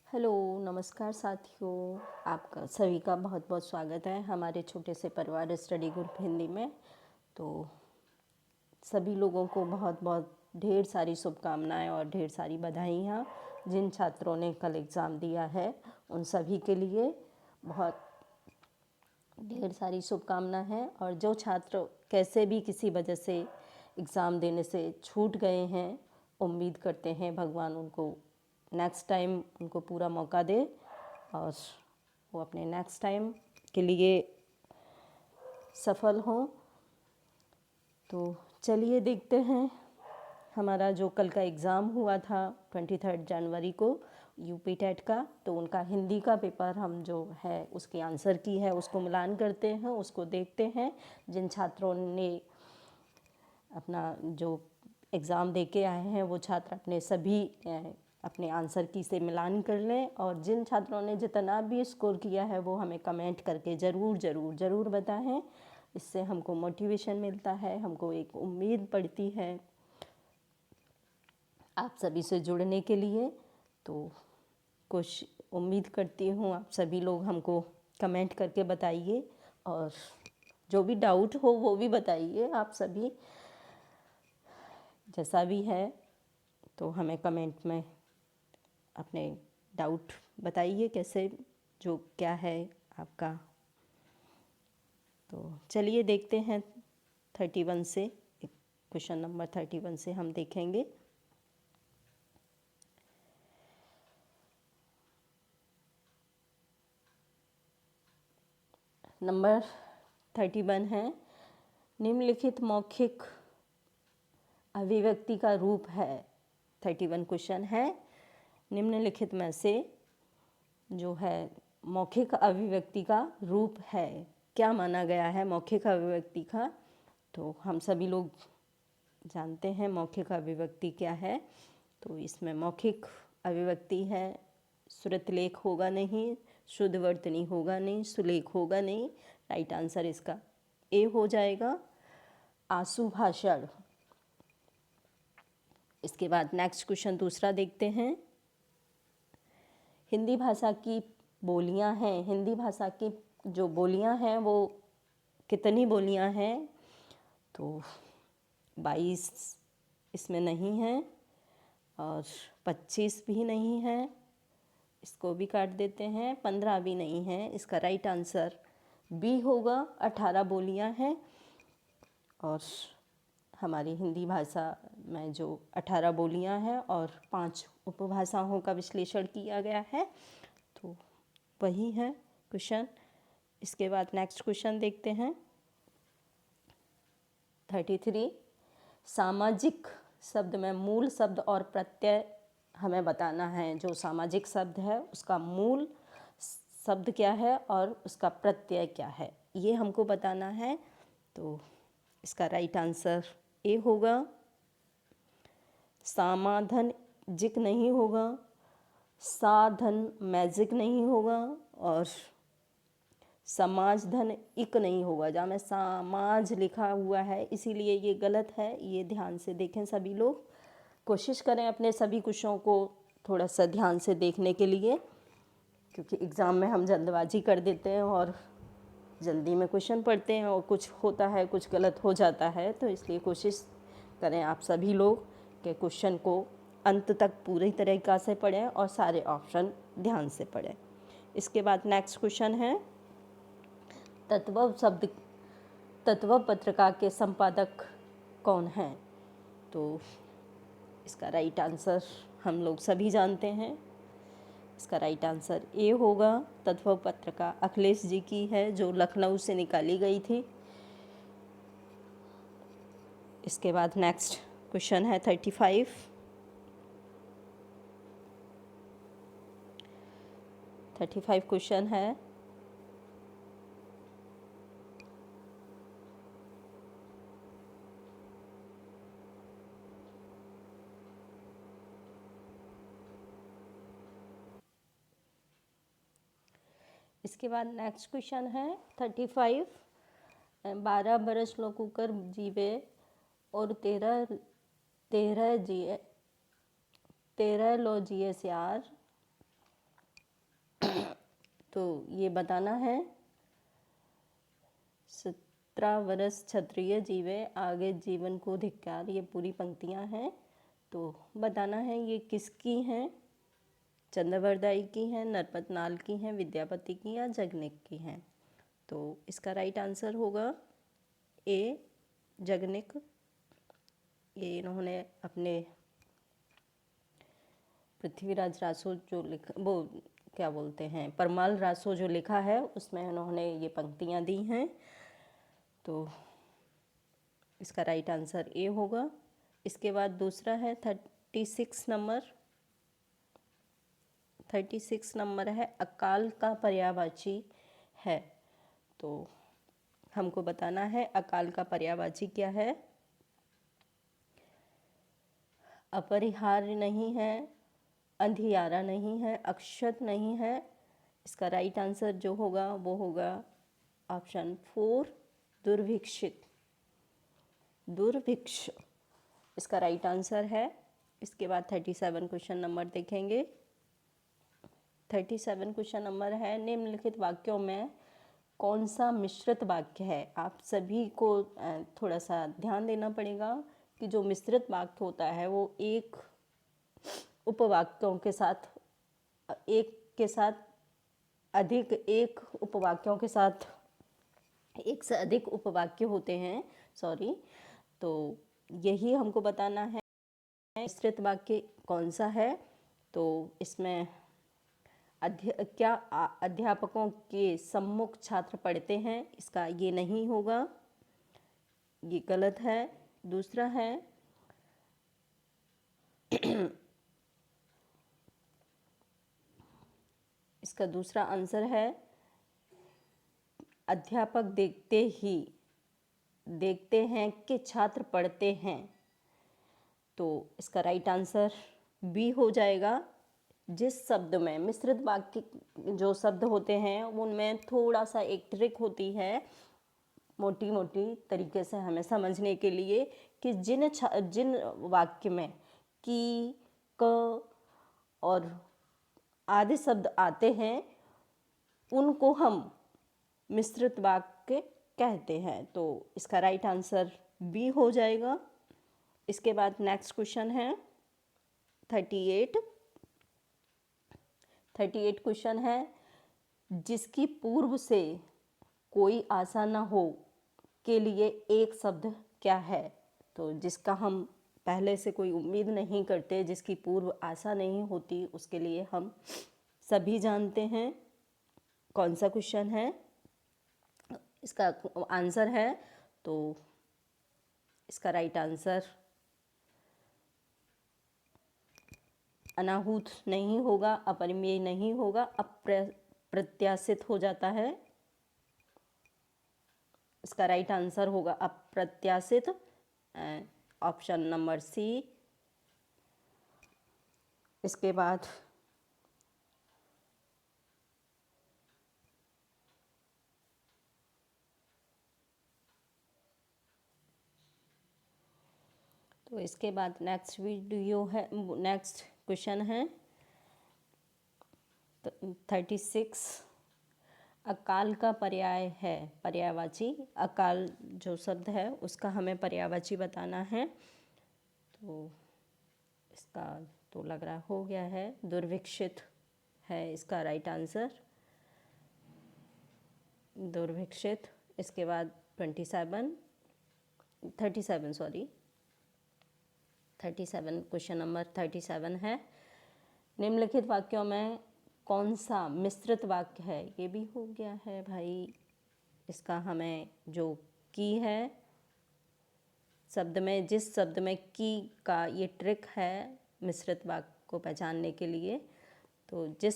Hello, नमस्कार साथियों। आपका सभी का बहुत बहुत स्वागत है हमारे छोटे से परिवार स्टडी ग्रुप हिंदी में। तो सभी लोगों को बहुत बहुत ढेर सारी शुभकामनाएं और ढेर सारी बधाइयाँ। जिन छात्रों ने कल एग्ज़ाम दिया है उन सभी के लिए बहुत ढेर सारी शुभकामना है। और जो छात्र कैसे भी किसी वजह से एग्ज़ाम देने से छूट गए हैं, उम्मीद करते हैं भगवान उनको नेक्स्ट टाइम उनको पूरा मौका दे और वो अपने नेक्स्ट टाइम के लिए सफल हों। तो चलिए देखते हैं हमारा जो कल का एग्ज़ाम हुआ था 23 जनवरी को यूपी टेट का। तो उनका हिंदी का पेपर हम जो है उसकी आंसर की है उसको मिलान करते हैं, उसको देखते हैं। जिन छात्रों ने अपना जो एग्ज़ाम दे के आए हैं वो छात्र अपने सभी अपने आंसर की से मिलान कर लें। और जिन छात्रों ने जितना भी स्कोर किया है वो हमें कमेंट करके ज़रूर ज़रूर ज़रूर बताएं। इससे हमको मोटिवेशन मिलता है, हमको एक उम्मीद पड़ती है आप सभी से जुड़ने के लिए। तो कुछ उम्मीद करती हूँ आप सभी लोग हमको कमेंट करके बताइए और जो भी डाउट हो वो भी बताइए। आप सभी जैसा भी है तो हमें कमेंट में अपने डाउट बताइए, कैसे जो क्या है आपका। तो चलिए देखते हैं 31 से, क्वेश्चन नंबर 31 से हम देखेंगे। नंबर 31 है, निम्नलिखित मौखिक अभिव्यक्ति का रूप है। 31 क्वेश्चन है, निम्नलिखित में से जो है मौखिक अभिव्यक्ति का रूप है, क्या माना गया है मौखिक अभिव्यक्ति का। तो हम सभी लोग जानते हैं मौखिक अभिव्यक्ति क्या है। तो इसमें मौखिक अभिव्यक्ति है, श्रुतलेख होगा नहीं, शुद्ध वर्तनी होगा नहीं, सुलेख होगा नहीं। राइट आंसर इसका ए हो जाएगा, आशु भाषण। इसके बाद नेक्स्ट क्वेश्चन दूसरा देखते हैं। हिंदी भाषा की बोलियां हैं, हिंदी भाषा की जो बोलियां हैं वो कितनी बोलियां हैं। तो 22 इसमें नहीं है और 25 भी नहीं है, इसको भी काट देते हैं। 15 भी नहीं है, इसका राइट आंसर बी होगा, 18 बोलियां हैं। और हमारी हिंदी भाषा में जो 18 बोलियां हैं और 5 उपभाषाओं का विश्लेषण किया गया है, तो वही है क्वेश्चन। इसके बाद नेक्स्ट क्वेश्चन देखते हैं 33। सामाजिक शब्द में मूल शब्द और प्रत्यय हमें बताना है। जो सामाजिक शब्द है उसका मूल शब्द क्या है और उसका प्रत्यय क्या है, ये हमको बताना है। तो इसका राइट आंसर ए होगा, सामाधन जिक नहीं होगा, साधन मैजिक नहीं होगा और समाज धन इक नहीं होगा। जहाँ में समाज लिखा हुआ है इसीलिए ये गलत है, ये ध्यान से देखें सभी लोग। कोशिश करें अपने सभी क्वेश्चनों को थोड़ा सा ध्यान से देखने के लिए, क्योंकि एग्ज़ाम में हम जल्दबाजी कर देते हैं और जल्दी में क्वेश्चन पढ़ते हैं और कुछ होता है, कुछ गलत हो जाता है। तो इसलिए कोशिश करें आप सभी लोग के क्वेश्चन को अंत तक पूरी तरीक़ा से पढ़ें और सारे ऑप्शन ध्यान से पढ़ें। इसके बाद नेक्स्ट क्वेश्चन है, तत्व शब्द तत्व पत्रिका के संपादक कौन हैं। तो इसका राइट आंसर हम लोग सभी जानते हैं, इसका राइट आंसर ए होगा। तत्व पत्रिका अखिलेश जी की है जो लखनऊ से निकाली गई थी। इसके बाद नेक्स्ट क्वेश्चन है 35। क्वेश्चन है, इसके बाद नेक्स्ट क्वेश्चन है 35। 12 बरस लो कुकर जीवे और 13 लो जिए स्यार, तो ये बताना है 17 वर्ष क्षत्रिय जीवे आगे जीवन को धिक्कार, ये पूरी पंक्तियां हैं। तो बताना है ये किसकी हैं, चंद्रवरदाई की हैं, नरपतनाल की हैं, विद्यापति की या जगनिक की हैं। तो इसका राइट आंसर होगा ए, जगनिक। ये इन्होंने अपने पृथ्वीराज रासो जो लिखा, वो क्या बोलते हैं, परमाल रासो जो लिखा है उसमें उन्होंने ये पंक्तियाँ दी हैं। तो इसका राइट आंसर ए होगा। इसके बाद दूसरा है 36 नंबर। 36 नंबर है अकाल का पर्यायवाची है। तो हमको बताना है अकाल का पर्यायवाची क्या है। अपरिहार्य नहीं है, अंधियारा नहीं है, अक्षत नहीं है। इसका राइट आंसर जो होगा वो होगा ऑप्शन 4, दुर्भिक्षित, दुर्भिक्ष इसका राइट आंसर है। इसके बाद 37 क्वेश्चन नंबर देखेंगे। 37 क्वेश्चन नंबर है निम्नलिखित वाक्यों में कौन सा मिश्रित वाक्य है। आप सभी को थोड़ा सा ध्यान देना पड़ेगा कि जो मिश्रित वाक्य होता है वो एक उपवाक्यों के साथ, एक के साथ अधिक, एक उपवाक्यों के साथ एक से अधिक उपवाक्य होते हैं, सॉरी। तो यही हमको बताना है मिश्रित वाक्य कौन सा है। तो इसमें क्या अध्यापकों के सम्मुख छात्र पढ़ते हैं, इसका ये नहीं होगा, ये गलत है। दूसरा है इसका दूसरा आंसर है अध्यापक देखते हैं कि छात्र पढ़ते हैं। तो इसका राइट आंसर बी हो जाएगा। जिस शब्द में मिश्रित वाक्य जो शब्द होते हैं उनमें थोड़ा सा एक ट्रिक होती है मोटी मोटी तरीके से हमें समझने के लिए कि जिन वाक्य में की, क और आदि शब्द आते हैं उनको हम मिश्रित वाक्य कहते हैं। तो इसका राइट आंसर बी हो जाएगा। इसके बाद नेक्स्ट क्वेश्चन है 38 क्वेश्चन है जिसकी पूर्व से कोई आशा न हो के लिए एक शब्द क्या है। तो जिसका हम पहले से कोई उम्मीद नहीं करते, जिसकी पूर्व आशा नहीं होती, उसके लिए हम सभी जानते हैं कौन सा क्वेश्चन है। इसका आंसर है, तो इसका राइट आंसर अनाहूत नहीं होगा, अपरिमेय नहीं होगा, अप्रत्याशित हो जाता है। इसका राइट आंसर होगा अप्रत्याशित, ऑप्शन नंबर सी। इसके बाद तो इसके बाद नेक्स्ट वीडियो है, नेक्स्ट क्वेश्चन है 36 अकाल का पर्याय है, पर्यायवाची। अकाल जो शब्द है उसका हमें पर्यायवाची बताना है। तो इसका तो लग रहा हो गया है, दुर्भिक्षित है इसका राइट आंसर, दुर्भिक्षित। इसके बाद 37 क्वेश्चन नंबर 37 है निम्नलिखित वाक्यों में कौन सा मिश्रित वाक्य है। ये भी हो गया है भाई। इसका हमें जो की है शब्द में, जिस शब्द में की का ये ट्रिक है मिश्रित वाक्य को पहचानने के लिए। तो जिस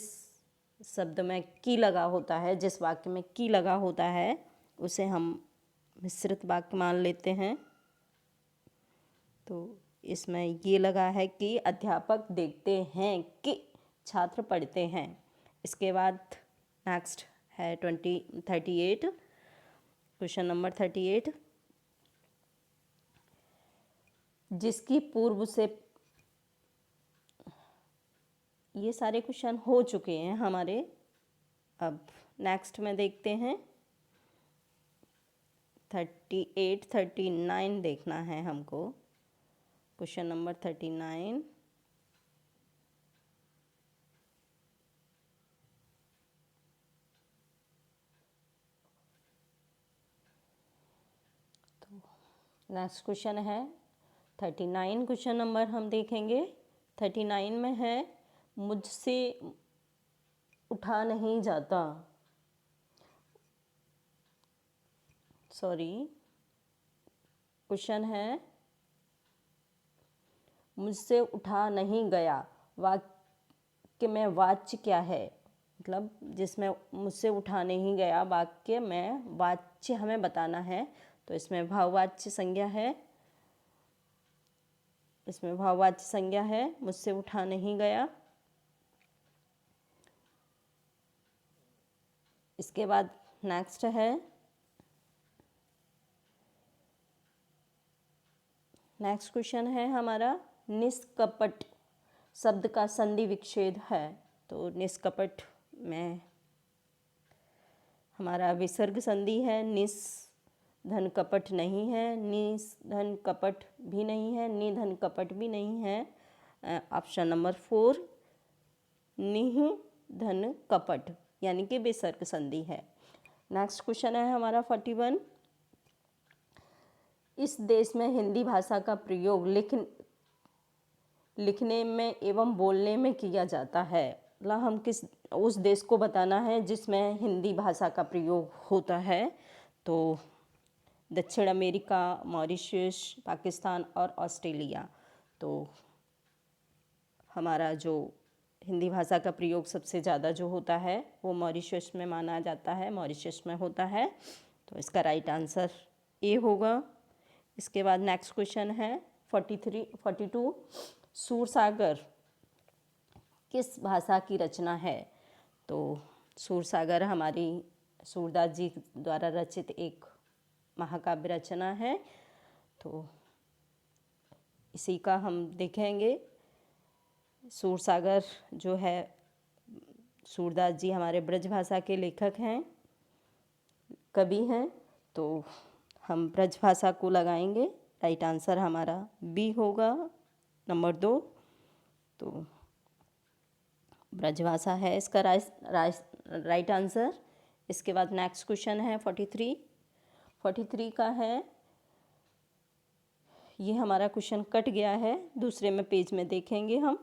शब्द में की लगा होता है, जिस वाक्य में की लगा होता है उसे हम मिश्रित वाक्य मान लेते हैं। तो इसमें ये लगा है कि अध्यापक देखते हैं कि छात्र पढ़ते हैं। इसके बाद नेक्स्ट है 38 क्वेश्चन नंबर 38 जिसकी पूर्व से, ये सारे क्वेश्चन हो चुके हैं हमारे, अब नेक्स्ट में देखते हैं 38 39 देखना है हमको। Question number 39। नेक्स्ट क्वेश्चन है 39। क्वेश्चन नंबर हम देखेंगे 39 में है मुझसे उठा नहीं जाता। सॉरी, क्वेश्चन है मुझसे उठा नहीं गया। वाक्य में वाच्य क्या है, मतलब जिसमें मुझसे उठा नहीं गया वाक्य में वाच्य हमें बताना है। तो इसमें भाववाच्य संज्ञा है, इसमें भाववाच्य संज्ञा है मुझसे उठा नहीं गया। इसके बाद नेक्स्ट है नेक्स्ट क्वेश्चन है हमारा निष्कपट शब्द का संधि विच्छेद है। तो निष्कपट में हमारा विसर्ग संधि है। निस धन कपट नहीं है, निस धन कपट भी नहीं है, नि धन कपट भी नहीं है। ऑप्शन नंबर 4 निह धन कपट यानी कि विसर्ग संधि है। नेक्स्ट क्वेश्चन है हमारा 41। इस देश में हिंदी भाषा का प्रयोग लिखने में एवं बोलने में किया जाता है। मतलब हम किस उस देश को बताना है जिसमें हिंदी भाषा का प्रयोग होता है। तो दक्षिण अमेरिका, मॉरिशस, पाकिस्तान और ऑस्ट्रेलिया। तो हमारा जो हिंदी भाषा का प्रयोग सबसे ज़्यादा जो होता है वो मॉरिशस में माना जाता है, मॉरिशस में होता है। तो इसका राइट आंसर ए होगा। इसके बाद नेक्स्ट क्वेश्चन है 42। सूरसागर किस भाषा की रचना है। तो सूरसागर हमारी सूरदास जी द्वारा रचित एक महाकाव्य रचना है। तो इसी का हम देखेंगे। सूरसागर जो है सूरदास जी हमारे ब्रज भाषा के लेखक हैं, कवि हैं। तो हम ब्रज भाषा को लगाएंगे। राइट आंसर हमारा बी होगा, नंबर 2। तो ब्रज भाषा है इसका राइट आंसर। इसके बाद नेक्स्ट क्वेश्चन है 43 का है। ये हमारा क्वेश्चन कट गया है, दूसरे में पेज में देखेंगे हम।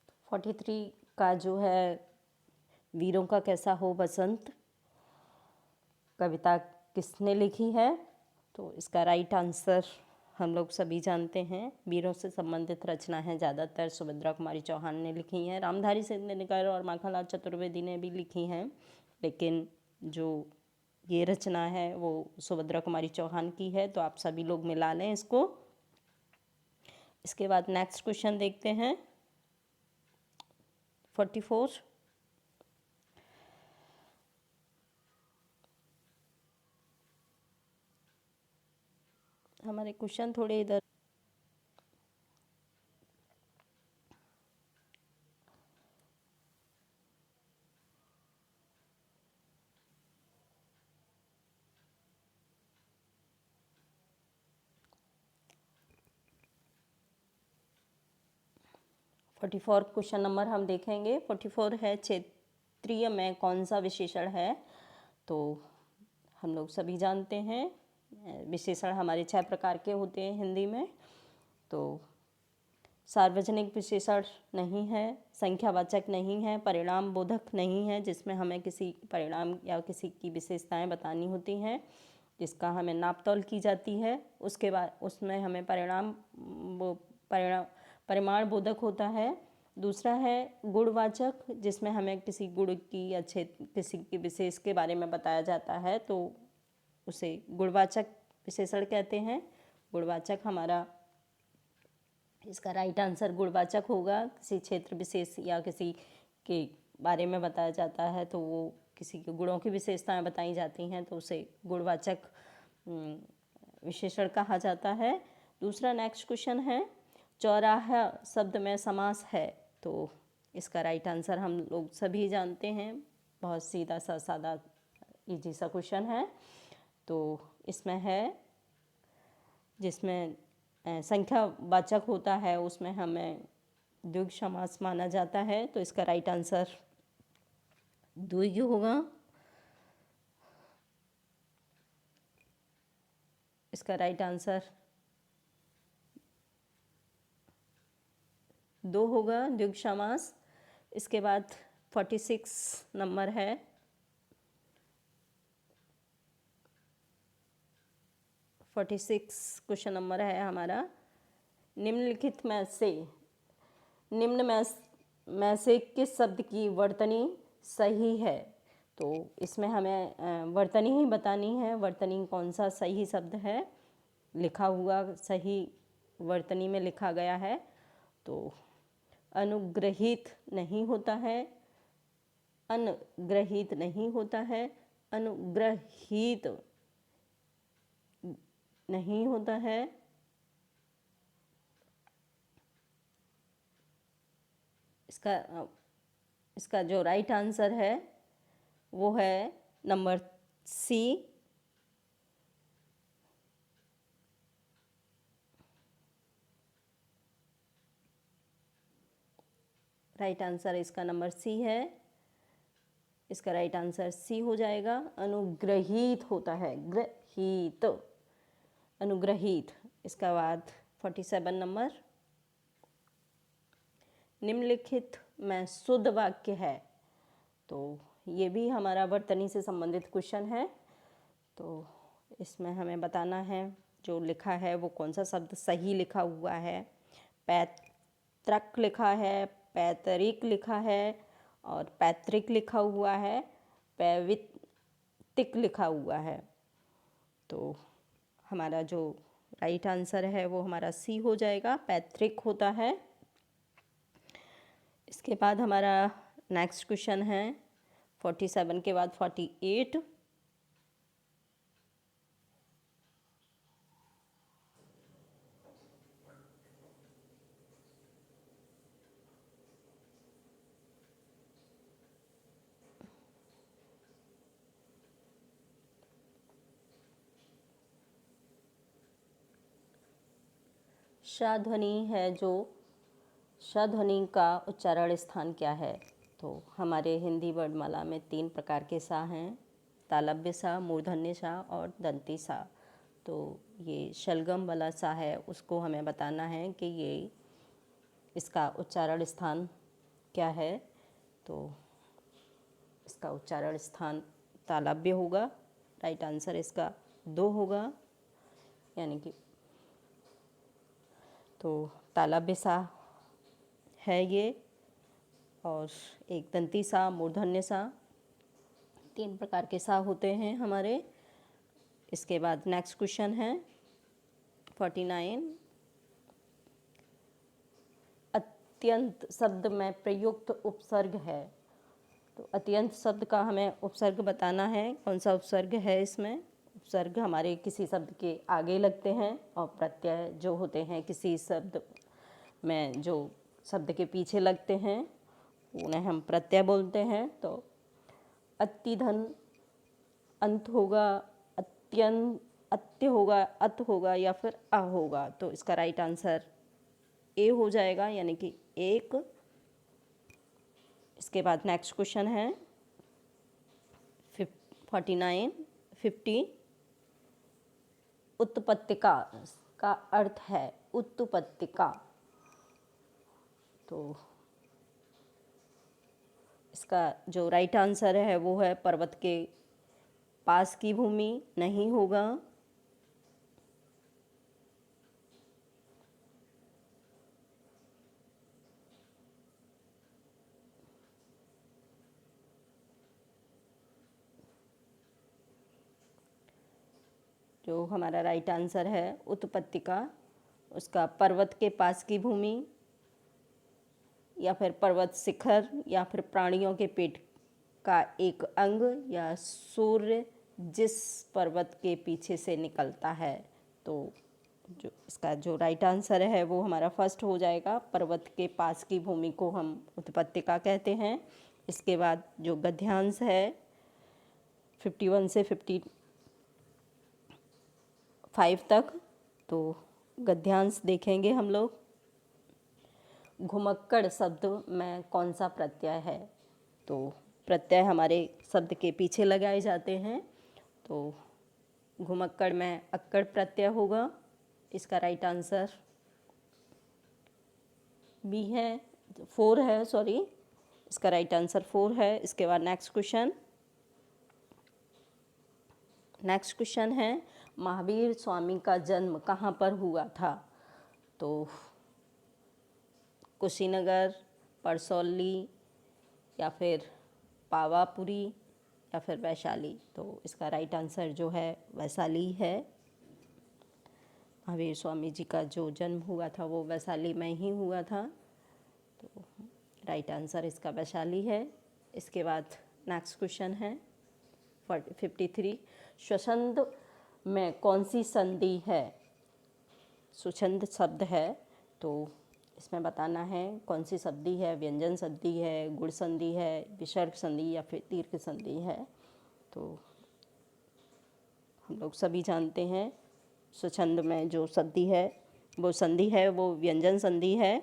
तो 43 का जो है वीरों का कैसा हो बसंत कविता किसने लिखी है। तो इसका राइट आंसर हम लोग सभी जानते हैं, वीरों से संबंधित रचना है ज़्यादातर सुभद्रा कुमारी चौहान ने लिखी हैं। रामधारी सिंह और माखनलाल चतुर्वेदी ने भी लिखी हैं, लेकिन जो ये रचना है वो सुभद्रा कुमारी चौहान की है। तो आप सभी लोग मिला लें इसको। इसके बाद नेक्स्ट क्वेश्चन देखते हैं 44। हमारे क्वेश्चन थोड़े इधर फोर्टी फोर क्वेश्चन नंबर हम देखेंगे। 44 है क्षेत्रीय में कौन सा विशेषण है। तो हम लोग सभी जानते हैं विशेषण हमारे 6 प्रकार के होते हैं हिंदी में। तो सार्वजनिक विशेषण नहीं है, संख्यावाचक नहीं है, परिणाम बोधक नहीं है जिसमें हमें किसी परिणाम या किसी की विशेषताएं बतानी होती हैं, जिसका हमें नापतोल की जाती है। उसके बाद उसमें हमें परिमाण बोधक होता है। दूसरा है गुणवाचक, जिसमें हमें किसी गुण की या किसी के विशेष के बारे में बताया जाता है, तो उसे गुणवाचक विशेषण कहते हैं। गुणवाचक हमारा इसका राइट आंसर गुणवाचक होगा। किसी क्षेत्र विशेष या किसी के बारे में बताया जाता है तो वो किसी के गुणों की विशेषताएं बताई जाती हैं, तो उसे गुणवाचक विशेषण कहा जाता है। दूसरा नेक्स्ट क्वेश्चन है चौराहा शब्द में समास है, तो इसका राइट आंसर हम लोग सभी जानते हैं, बहुत सीधा सा सादा इजी सा क्वेश्चन है। तो इसमें है जिसमें संख्यावाचक होता है उसमें हमें द्विगु समास माना जाता है, तो इसका राइट आंसर द्विगु होगा। इसका राइट आंसर 2 होगा, द्विगु समास। इसके बाद 46 नंबर है, क्वेश्चन नंबर है हमारा, निम्नलिखित में से किस शब्द की वर्तनी सही है। तो इसमें हमें वर्तनी ही बतानी है, वर्तनी कौन सा सही शब्द है, लिखा हुआ सही वर्तनी में लिखा गया है। तो अनुग्रहित नहीं होता है, अनुग्रहित नहीं होता है, अनुग्रहित नहीं होता है। इसका जो राइट आंसर है वो है नंबर सी। राइट आंसर इसका नंबर सी है। इसका राइट आंसर सी हो जाएगा। अनुग्रहित होता है, ग्रहित, अनुग्रहित। इसका बाद 47 नंबर, निम्नलिखित में शुद्ध वाक्य है। तो ये भी हमारा वर्तनी से संबंधित क्वेश्चन है। तो इसमें हमें बताना है जो लिखा है वो कौन सा शब्द सही लिखा हुआ है। पैतृक लिखा है, पैतरिक लिखा है और पैतृक लिखा हुआ है, पैवित्तिक लिखा हुआ है। तो हमारा जो राइट आंसर है वो हमारा सी हो जाएगा, पैतृक होता है। इसके बाद हमारा नेक्स्ट क्वेश्चन है 47 के बाद 48। श ध्वनि है, जो श ध्वनि का उच्चारण स्थान क्या है। तो हमारे हिंदी वर्णमाला में 3 प्रकार के सा हैं, तालव्य सा, मूर्धन्य सा और दंती सा। तो ये शलगम वाला सा है, उसको हमें बताना है कि ये इसका उच्चारण स्थान क्या है। तो इसका उच्चारण स्थान तालव्य होगा। राइट आंसर इसका 2 होगा, यानी कि तो तालव्य सा है ये, और एक दंती सा, मूर्धन्य सा, 3 प्रकार के सा होते हैं हमारे। इसके बाद नेक्स्ट क्वेश्चन है 49। अत्यंत शब्द में प्रयुक्त उपसर्ग है। तो अत्यंत शब्द का हमें उपसर्ग बताना है, कौन सा उपसर्ग है इसमें। उपसर्ग हमारे किसी शब्द के आगे लगते हैं और प्रत्यय जो होते हैं किसी शब्द में जो शब्द के पीछे लगते हैं उन्हें हम प्रत्यय बोलते हैं। तो अतिधन अंत होगा, अत्य होगा, अत होगा या फिर अ होगा। तो इसका राइट आंसर ए हो जाएगा, यानी कि 1। इसके बाद नेक्स्ट क्वेश्चन है 50। उत्पत्तिका का अर्थ है उत्पत्तिका। तो इसका जो राइट आंसर है वो है पर्वत के पास की भूमि, नहीं होगा। जो हमारा राइट आंसर है उत्पत्तिका, उसका पर्वत के पास की भूमि या फिर पर्वत शिखर या फिर प्राणियों के पेट का एक अंग या सूर्य जिस पर्वत के पीछे से निकलता है। तो जो इसका जो राइट आंसर है वो हमारा फर्स्ट हो जाएगा। पर्वत के पास की भूमि को हम उत्पत्तिका कहते हैं। इसके बाद जो गद्यांश है 51 से 55 तक, तो गद्यांश देखेंगे हम लोग। घुमक्कड़ शब्द में कौन सा प्रत्यय है? तो प्रत्यय हमारे शब्द के पीछे लगाए जाते हैं, तो घुमक्कड़ में अक्कड़ प्रत्यय होगा। इसका राइट आंसर बी है, 4 है, सॉरी, इसका राइट आंसर 4 है। इसके बाद नेक्स्ट क्वेश्चन है महावीर स्वामी का जन्म कहाँ पर हुआ था? तो कुशीनगर, परसौली, या फिर पावापुरी, या फिर वैशाली। तो इसका राइट आंसर जो है वैशाली है। महावीर स्वामी जी का जो जन्म हुआ था वो वैशाली में ही हुआ था, तो राइट आंसर इसका वैशाली है। इसके बाद नेक्स्ट क्वेश्चन है 53, स्वच्छंद में कौन सी संधि है? स्वच्छंद शब्द है, तो इसमें बताना है कौन सी संधि है। व्यंजन संधि है, गुण संधि है, विसर्ग संधि या फिर दीर्घ संधि है। तो हम लोग सभी जानते हैं स्वच्छंद में जो संधि है वो व्यंजन संधि है।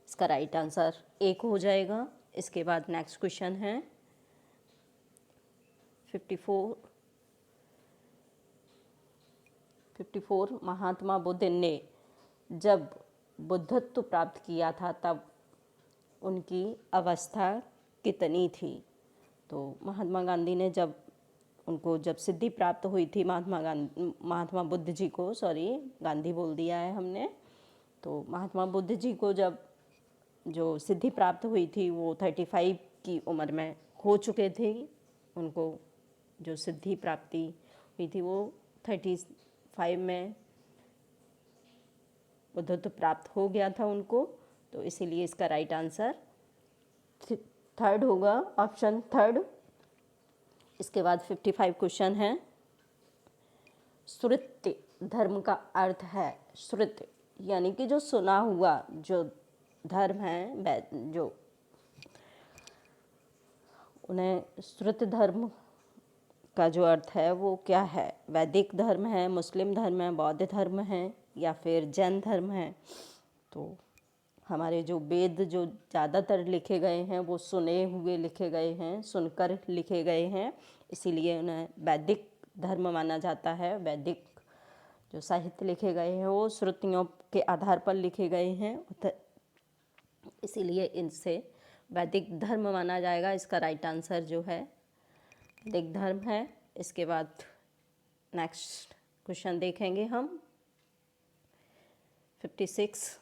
इसका राइट आंसर 1 हो जाएगा। इसके बाद नेक्स्ट क्वेश्चन है 54, महात्मा बुद्ध ने जब बुद्धत्व प्राप्त किया था तब उनकी अवस्था कितनी थी? तो महात्मा गांधी ने जब सिद्धि प्राप्त हुई थी, महात्मा बुद्ध जी को, सॉरी गांधी बोल दिया है हमने, तो महात्मा बुद्ध जी को जब जो सिद्धि प्राप्त हुई थी वो 35 की उम्र में हो चुके थे। उनको जो सिद्धि प्राप्ति हुई थी वो 35 में बुद्धत्व प्राप्त हो गया था उनको, तो इसीलिए इसका राइट आंसर 3 होगा, ऑप्शन 3। इसके बाद 55 क्वेश्चन है श्रुति धर्म का अर्थ है। श्रुति यानी कि जो सुना हुआ जो धर्म है, जो उन्हें श्रुति धर्म का जो अर्थ है वो क्या है? वैदिक धर्म है, मुस्लिम धर्म है, बौद्ध धर्म है, या फिर जैन धर्म है? तो हमारे जो वेद जो ज़्यादातर लिखे गए हैं वो सुने हुए लिखे गए हैं, सुनकर लिखे गए हैं, इसीलिए उन्हें वैदिक धर्म माना जाता है। वैदिक जो साहित्य लिखे गए हैं वो श्रुतियों के आधार पर लिखे गए हैं, इसीलिए इनसे वैदिक धर्म माना जाएगा। इसका राइट आंसर जो है वैदिक धर्म है। इसके बाद नेक्स्ट क्वेश्चन देखेंगे हम 56,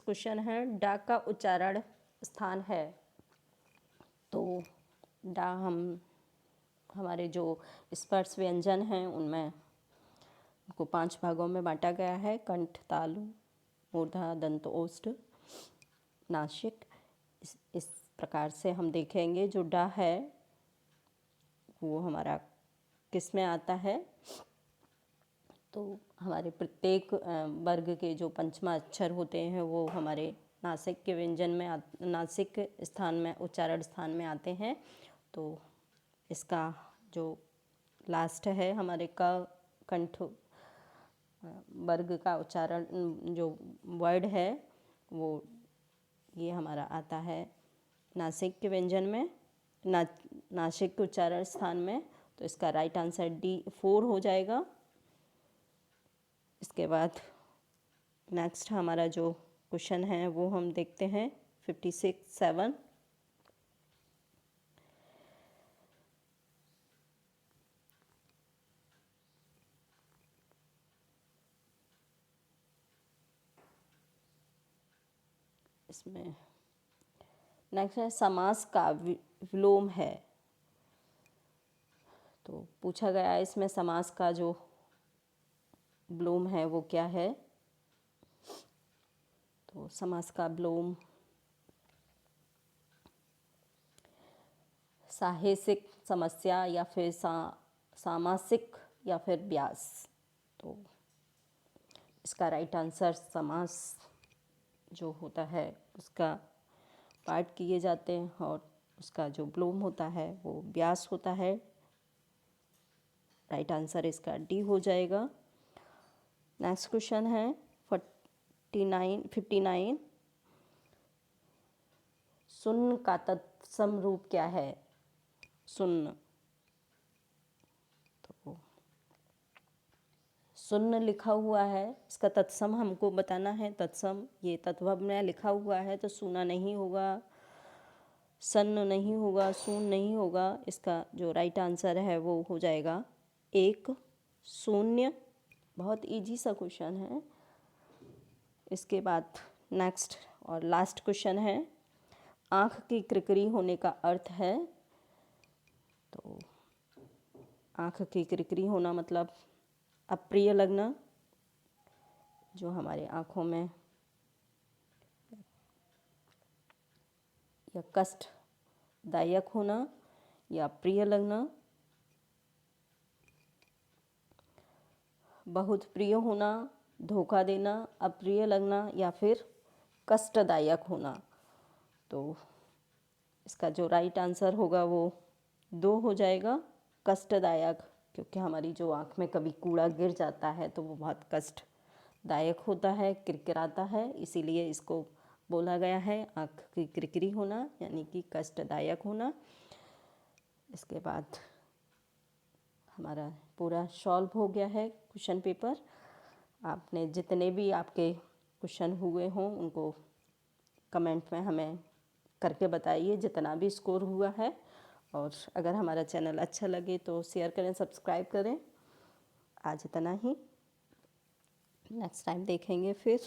क्वेश्चन है डा का उच्चारण स्थान है। तो डा हमारे जो स्पर्श व्यंजन हैं उनमें उनको 5 भागों में बांटा गया है। कंठ, तालु, मूर्धा, दंत, ओष्ठ, नासिक। इस प्रकार से हम देखेंगे जो डा है वो हमारा किस में आता है? तो हमारे प्रत्येक वर्ग के जो पंचमा अक्षर होते हैं वो हमारे नासिक के व्यंजन में नासिक स्थान में उच्चारण स्थान में आते हैं। तो इसका जो लास्ट है हमारे का कंठ वर्ग का उच्चारण जो वर्ड है वो ये हमारा आता है नासिक के व्यंजन में, नासिक के उच्चारण स्थान में। तो इसका राइट आंसर D4 हो जाएगा। इसके बाद नेक्स्ट हमारा जो क्वेश्चन है वो हम देखते हैं 56-7। इसमें नेक्स्ट है समास का विलोम है। तो पूछा गया है इसमें समास का जो विलोम है वो क्या है। तो समास का विलोम साहसिक, समस्या या फिर सामासिक या फिर व्यास। तो इसका राइट आंसर समास जो होता है उसका पार्ट किए जाते हैं और उसका जो विलोम होता है वो व्यास होता है। राइट आंसर इसका D हो जाएगा। नेक्स्ट क्वेश्चन है 59 सुन्न का तत्सम रूप क्या है। सुन्न, तो सुन्न लिखा हुआ है, इसका तत्सम हमको बताना है। तत्सम ये तत्वभ में लिखा हुआ है तो सूना नहीं होगा, सन्न नहीं होगा, सून नहीं होगा। इसका जो राइट आंसर है वो हो जाएगा 1 शून्य। बहुत इजी सा क्वेश्चन है। इसके बाद नेक्स्ट और लास्ट क्वेश्चन है आँख की क्रिकरी होने का अर्थ है। तो आँख की क्रिकरी होना मतलब अप्रिय लगना, जो हमारे आँखों में या कष्टदायक होना या प्रिय लगना, बहुत प्रिय होना, धोखा देना, अप्रिय लगना या फिर कष्टदायक होना। तो इसका जो राइट आंसर होगा वो 2 हो जाएगा, कष्टदायक, क्योंकि हमारी जो आँख में कभी कूड़ा गिर जाता है तो वो बहुत कष्टदायक होता है, किरकिराता है, इसीलिए इसको बोला गया है आँख की किरकिरी होना यानी कि कष्टदायक होना। इसके बाद हमारा पूरा सॉल्व हो गया है क्वेश्चन पेपर। आपने जितने भी आपके क्वेश्चन हुए हों उनको कमेंट में हमें करके बताइए जितना भी स्कोर हुआ है। और अगर हमारा चैनल अच्छा लगे तो शेयर करें, सब्सक्राइब करें। आज इतना ही, नेक्स्ट टाइम देखेंगे फिर।